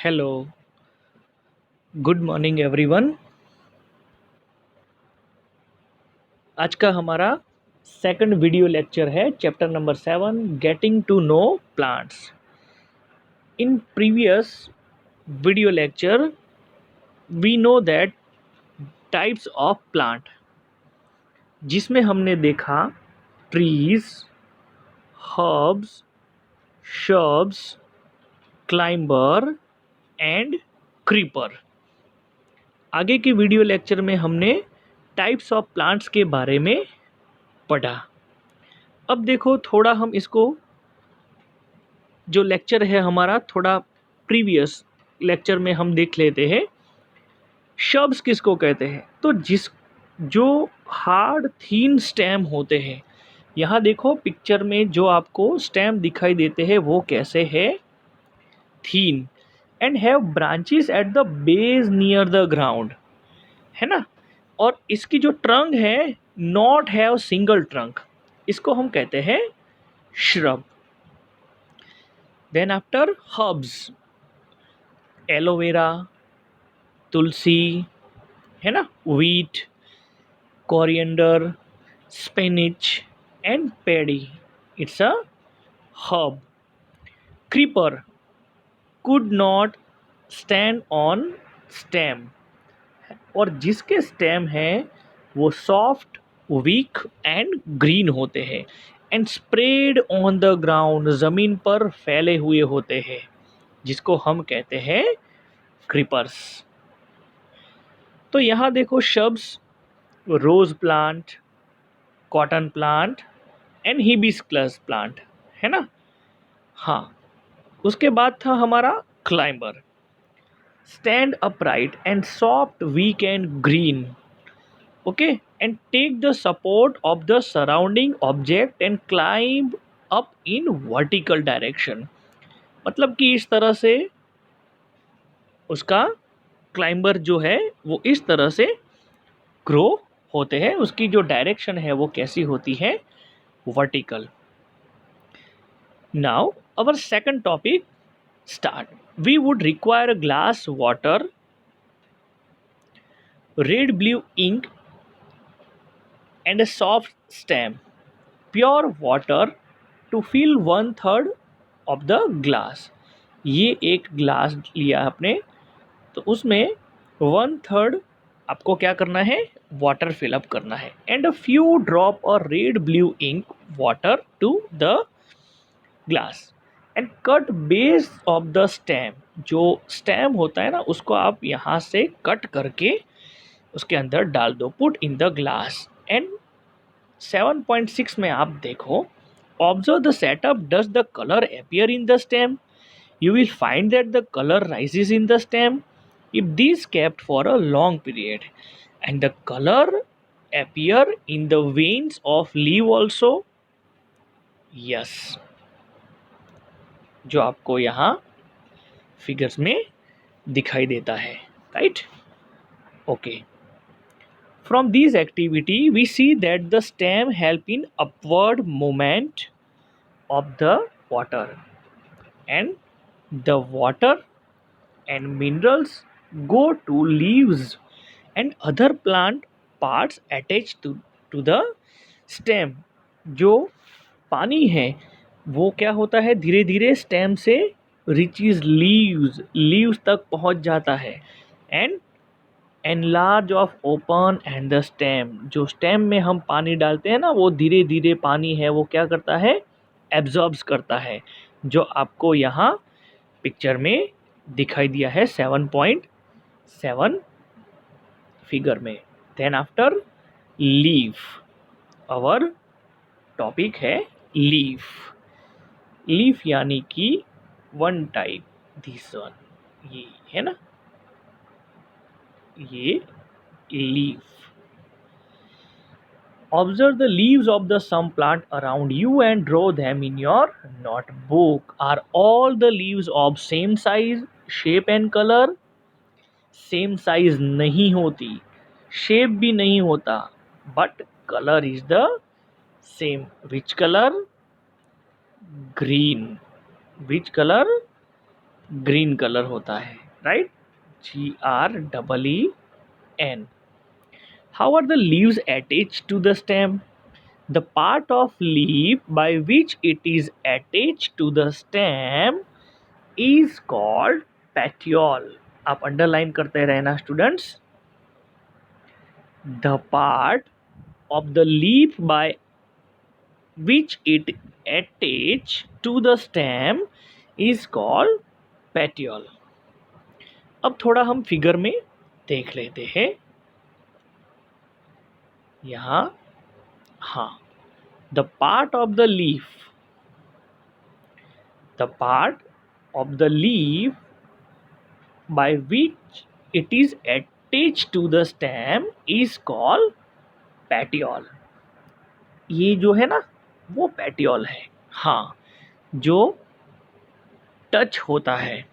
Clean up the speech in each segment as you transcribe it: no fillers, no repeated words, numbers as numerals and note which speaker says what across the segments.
Speaker 1: Hello, good morning everyone. आज का हमारा सेकंड वीडियो लेक्चर है chapter number 7 getting to know plants. In previous video lecture we know that types of plant, जिसमें हमने देखा trees, herbs, shrubs, climber and creeper. आगे के video lecture में हमने टाइप्स ऑफ प्लांट्स के बारे में पढ़ा। अब देखो थोड़ा हम इसको, जो लेक्चर है हमारा थोड़ा प्रीवियस लेक्चर में हम देख लेते हैं। शब्स किसको कहते हैं? तो जो हार्ड थीन स्टेम होते हैं, यहाँ देखो पिक्चर में जो आपको स्टेम दिखाई देते हैं वो कैसे है, थीन and have branches at the base near the ground, है ना। और इसकी जो ट्रंक है नॉट हैव सिंगल ट्रंक, इसको हम कहते हैं shrub. Then after herbs, aloe vera, tulsi, है ना, wheat, coriander, spinach and paddy, it's a herb. Creeper could not stand on stem, और जिसके स्टेम है वो सॉफ्ट, वीक एंड ग्रीन होते हैं and spread on the ground, जमीन पर फैले हुए होते हैं, जिसको हम कहते हैं क्रीपर्स। तो यहाँ देखो shrubs, rose plant, cotton plant and hibiscus plant, है ना। हाँ, उसके बाद था हमारा climber, stand upright and soft, weak and green, okay, and take the support of the surrounding object and climb up in vertical direction. मतलब कि इस तरह से उसका क्लाइंबर जो है वो इस तरह से ग्रो होते हैं, उसकी जो डायरेक्शन है वो कैसी होती है, vertical. Now our second topic start. We would require a glass, water, red blue ink and a soft stem, pure water to fill 1/3 of the glass. ये एक ग्लास लिया आपने, तो उसमें 1/3 आपको क्या करना है, वाटर फिलअप करना है, एंड अ फ्यू ड्रॉप और red blue ink water to the glass and cut base of the stem. जो स्टेम होता है ना उसको आप यहाँ से कट करके उसके अंदर डाल दो, put in the glass. And 7.6 में आप देखो, observe the setup, does the colour appear in the stem, you will find that the color rises in the stem if these kept for a long period, and the color appear in the veins of leaf also. Yes, जो आपको यहाँ figures में दिखाई देता है, right. Okay, from these activity we see that the stem help in upward movement of the water, and the water and minerals go to leaves and other plant parts attached to the stem। जो पानी है वो क्या होता है, धीरे धीरे stem से रिचेज लीव्स तक पहुंच जाता है, and enlarge of open and the stem. जो स्टेम में हम पानी डालते हैं ना वो धीरे धीरे पानी है वो क्या करता है, एब्जॉर्ब्स करता है, जो आपको यहाँ पिक्चर में दिखाई दिया है 7.7 फिगर में। Then after leaf, our topic है लीफ। लीफ यानी कि वन टाइप, दिस वन, ये है ना, ये leaf. Observe the leaves of the some plant around you and draw them in your notebook. Are all the leaves of same size, shape and color? Same size नहीं होती, shape भी नहीं होता, but colour is the same. Which colour? Green. Which colour? Green colour होता है, right, GREEN. How are the leaves attached to the stem? The part of leaf by which it is attached to the stem is called petiole. आप underline करते रहना students. The part of the leaf by which it attached to the stem is called petiole. अब थोड़ा हम figure में देख लेते हैं. यहाँ हाँ, the part of the leaf by which it is attached to the stem is called petiole. ये जो है ना वो petiole है. हाँ, जो टच होता है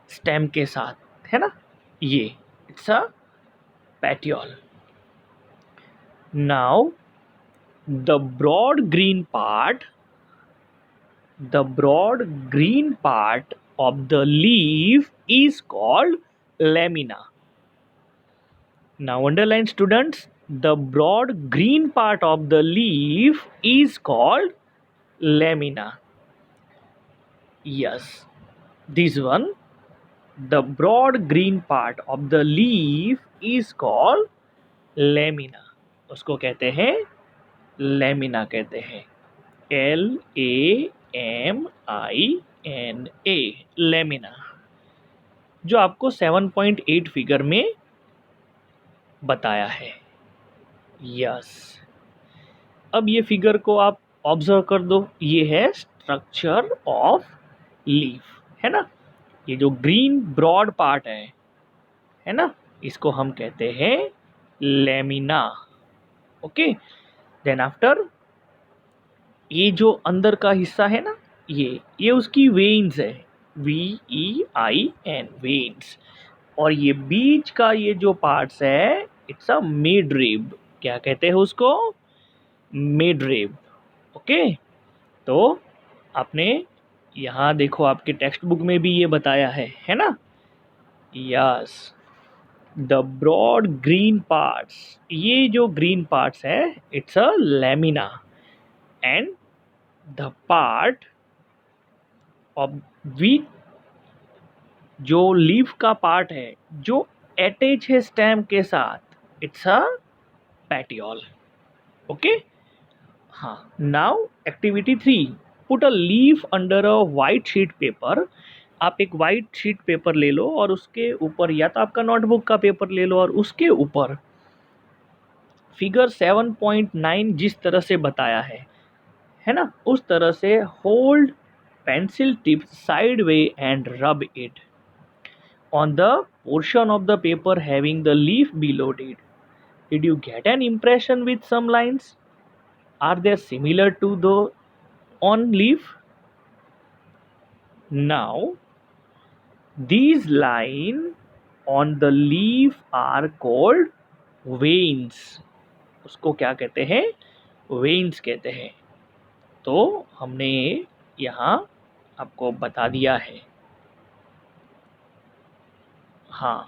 Speaker 1: स्टेम के साथ, है ना, ये it's a petiole. Now the broad green part of the leaf is called lamina. Now underline students, the broad green part of the leaf is called lamina. Yes, this one, the broad green part of the leaf is called lamina. उसको कहते हैं lamina कहते हैं, LAMINA, lamina, जो आपको 7.8 figure में बताया है. यस, अब ये फिगर को आप ऑब्जर्व कर दो. ये है स्ट्रक्चर ऑफ लीफ, है ना. ये जो ग्रीन ब्रॉड पार्ट है ना, इसको हम कहते हैं लेमिना. ओके, देन आफ्टर ये जो अंदर का हिस्सा है ना, ये उसकी वेन्स है, VEIN, वेन्स. और ये बीच का ये जो पार्ट्स है, इट्स अ मिडरिब. क्या कहते हैं उसको? मिडरिब. ओके, तो आपने यहाँ देखो आपके टेक्स्ट बुक में भी ये बताया है ना. Yes, the broad green parts, ये जो ग्रीन पार्ट्स है it's a lamina, and the part of weed, जो लीफ का पार्ट है जो अटैच है स्टेम के साथ, इट्स अ पेटियोल. ओके, हाँ. Now activity 3, put a leaf under a white sheet paper. आप एक वाइट शीट पेपर ले लो और उसके ऊपर, या तो आपका नोटबुक का पेपर ले लो और उसके ऊपर फिगर 7.9 जिस तरह से बताया है ना, उस तरह से hold pencil tip sideway and rub it on the portion of the paper having the leaf below it. Did you get an impression with some lines? Are they similar to the on leaf? Now, these lines on the leaf are called veins. उसको क्या कहते हैं? Veins कहते हैं. तो हमने यहाँ आपको बता दिया है. हाँ,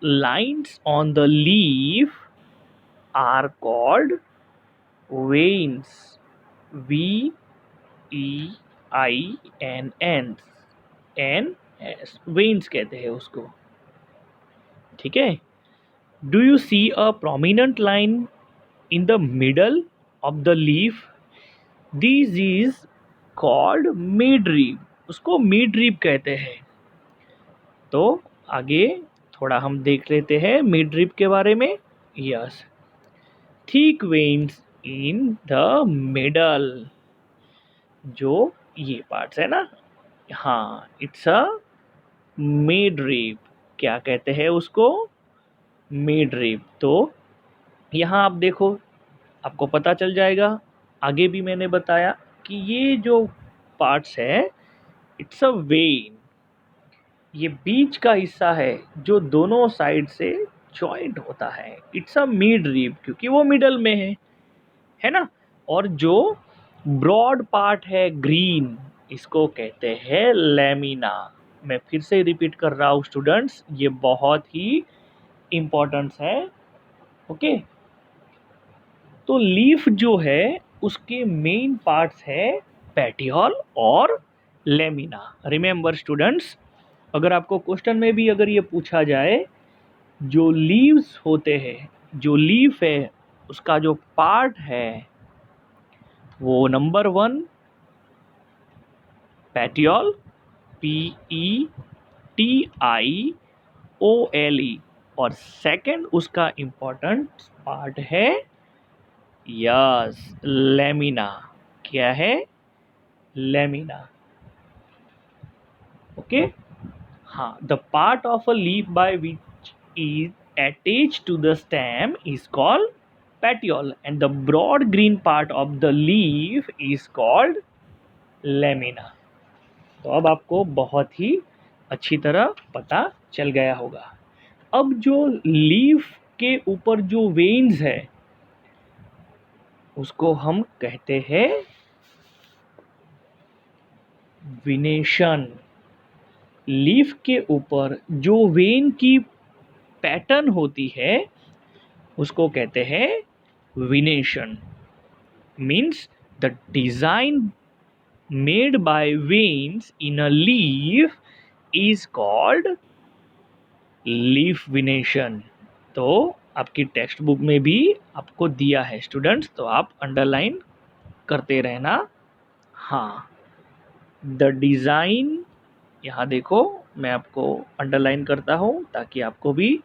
Speaker 1: lines on the leaf are called veins, VEINS, veins कहते हैं उसको. ठीक है. Do you see a prominent line in the middle of the leaf? This is called midrib. उसको midrib कहते हैं. तो आगे थोड़ा हम देख लेते हैं मिडरिब के बारे में. Yes, thick veins in the middle, जो ये पार्ट्स है ना, हाँ, इट्स अ मिडरिब. क्या कहते हैं उसको? मिडरिब. तो यहाँ आप देखो, आपको पता चल जाएगा. आगे भी मैंने बताया कि ये जो पार्ट्स है इट्स अ वेन. ये बीच का हिस्सा है जो दोनों साइड से जॉइंट होता है, इट्स अ मिड रिब, क्योंकि वो मिडल में है ना. और जो ब्रॉड पार्ट है ग्रीन, इसको कहते हैं लेमिना। मैं फिर से रिपीट कर रहा हूँ स्टूडेंट्स, ये बहुत ही इम्पोर्टेंट है। ओके, तो लीफ जो है उसके मेन पार्ट्स है पेटियोल और लेमिना। रिमेंबर स्टूडेंट्स, अगर आपको क्वेश्चन में भी अगर ये पूछा जाए, जो लीव्स होते हैं, जो लीफ है उसका जो पार्ट है वो नंबर 1 पेटियोल, PETIOLE, और सेकंड उसका इम्पोर्टेंट पार्ट है यस लेमिना। क्या है? लेमिना। ओके, हाँ, the part of a leaf by which is attached to the stem is called petiole and the broad green part of the leaf is called lamina। तो अब आपको बहुत ही अच्छी तरह पता चल गया होगा। अब जो लीफ के ऊपर जो वेन्स है उसको हम कहते हैं विनेशन। लीफ के ऊपर जो वेन की पैटर्न होती है उसको कहते हैं विनेशन। Means the design made by veins in a leaf is called leaf विनेशन। तो आपकी टेक्स्ट बुक में भी आपको दिया है स्टूडेंट्स, तो आप अंडरलाइन करते रहना। हाँ, द डिज़ाइन, यहाँ देखो मैं आपको अंडरलाइन करता हूँ ताकि आपको भी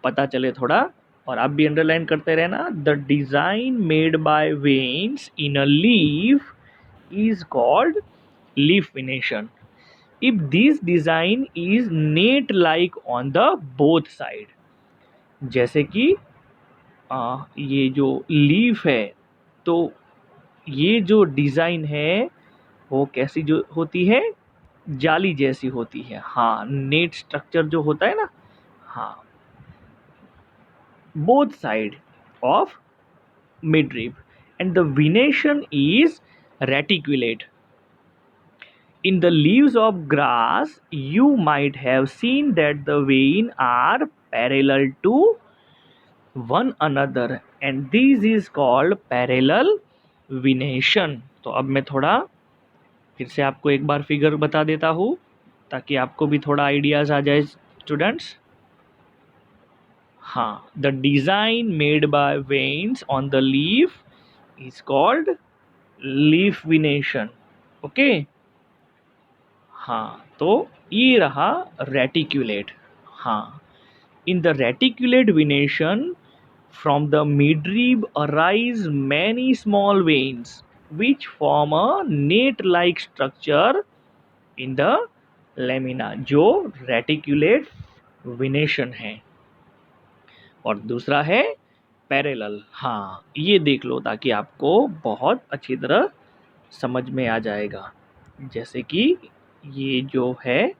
Speaker 1: पता चले थोड़ा, और आप भी अंडरलाइन करते रहना। The design made by veins in a leaf is called leaf विनेशन if this design is net like on the both side. जैसे कि ये जो लीफ है, तो ये जो डिज़ाइन है वो कैसी जो होती है, जाली जैसी होती है। हाँ, नेट स्ट्रक्चर जो होता है ना, हाँ, both side of midrib, and the venation is reticulate. In the leaves of grass you might have seen that the veins are parallel to one another and this is called parallel venation। तो अब मैं थोड़ा फिर से आपको एक बार figure बता देता हूँ ताकि आपको भी थोड़ा आइडियाज आ जाए स्टूडेंट्स। हाँ, the design made by veins on the leaf is called leaf venation. Okay, हाँ, तो ये रहा रेटिक्यूलेट। हाँ, in the reticulate venation from the midrib arise many small veins which form a net-like structure in the lamina, जो रेटिक्यूलेट विनेशन है। और दूसरा है पैरेलल। हाँ, ये देख लो ताकि आपको बहुत अच्छी तरह समझ में आ जाएगा। जैसे कि ये जो है,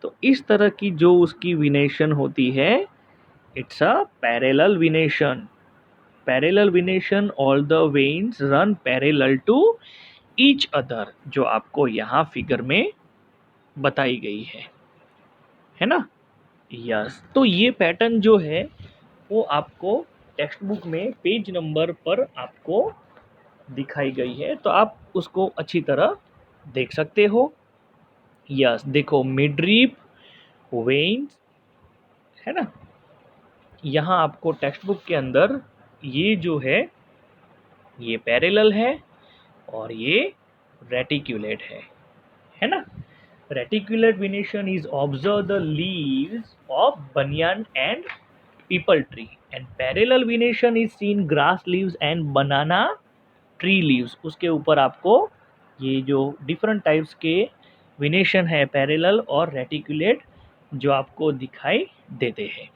Speaker 1: तो इस तरह की जो उसकी विनेशन होती है, it's a parallel venation. Parallel venation, all the veins run parallel to each other, जो आपको यहाँ फिगर में बताई गई है ना। यस, तो ये पैटर्न जो है वो आपको टेक्स्ट बुक में पेज नंबर पर आपको दिखाई गई है, तो आप उसको अच्छी तरह देख सकते हो। यस, देखो मिडरीप वेन्स है ना, यहाँ आपको टेक्स्ट बुक के अंदर ये जो ये पैरेलल है और ये रेटिक्यूलेट है ना। Reticulate venation is observe the leaves of banyan and peepal tree and parallel venation is seen grass leaves and banana tree leaves. उसके ऊपर आपको ये जो डिफरेंट टाइप्स के वेनेशन है पैरेलल और रेटिक्यूलेट जो आपको दिखाई देते हैं।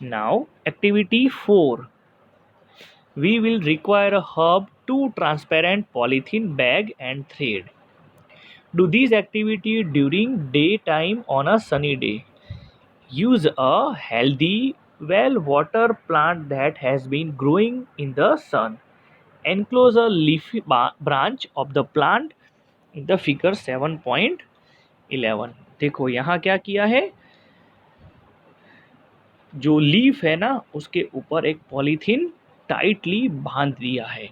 Speaker 1: Now activity 4, we will require a hub, 2 transparent polythene bag and thread. Do these activities during daytime on a sunny day. Use a healthy, well-watered plant that has been growing in the sun. Enclose a leafy branch of the plant in the figure 7.11। देखो यहाँ क्या किया है, जो leaf है ना उसके ऊपर एक पॉलीथीन टाइटली बांध दिया है।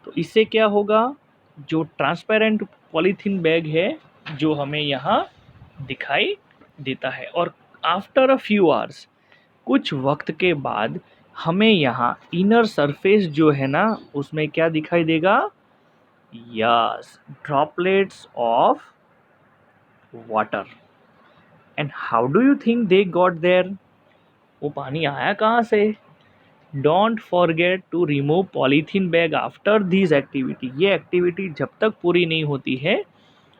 Speaker 1: तो इससे क्या होगा, जो ट्रांसपेरेंट पॉलीथीन बैग है जो हमें यहाँ दिखाई देता है, और आफ्टर अ फ्यू आवर्स, कुछ वक्त के बाद हमें यहाँ इनर सरफेस जो है ना उसमें क्या दिखाई देगा, yes, droplets of water. And how do you think they got there, वो पानी आया कहाँ से? Don't forget to remove polythene bag after this activity. ये एक्टिविटी जब तक पूरी नहीं होती है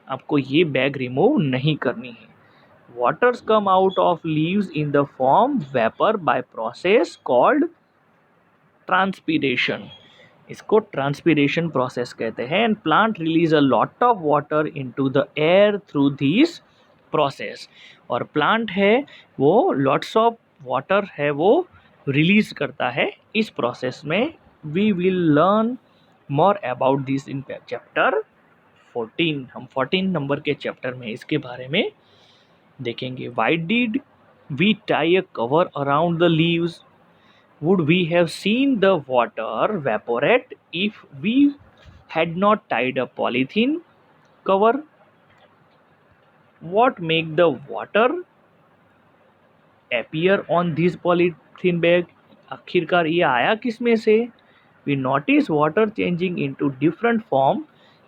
Speaker 1: आपको ये बैग रिमूव नहीं करनी है। Waters come out of leaves in the form vapour by process called transpiration. इसको ट्रांसपीरेशन प्रोसेस कहते हैं। And plant release a lot of water into the air through this process. और प्लांट है वो lots of water है वो release करता है इस प्रोसेस में। We will learn more about this in chapter 14। हम 14 नंबर के चैप्टर में इसके बारे में देखेंगे। Why did we tie a cover around the leaves? Would we have seen the water evaporate if we had not tied a polythene cover? What make the water appear on this polythene bag? आखिरकार ये आया किस में से? We notice water changing into different form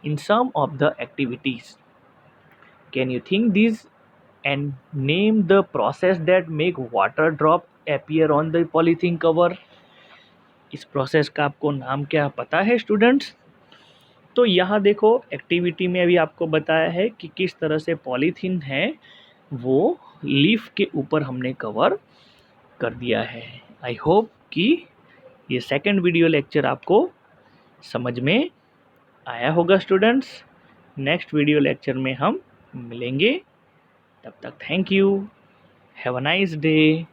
Speaker 1: in some of the activities. Can you think these and name the process that make water drop appear on the polythene cover? इस process का आपको नाम क्या पता है स्टूडेंट्स? तो यहाँ देखो एक्टिविटी में अभी आपको बताया है कि किस तरह से पॉलीथीन है वो लीफ के ऊपर हमने कवर कर दिया है। आई होप कि ये सेकंड वीडियो लेक्चर आपको समझ में आया होगा स्टूडेंट्स। नेक्स्ट वीडियो लेक्चर में हम मिलेंगे, तब तक thank you, have a nice day.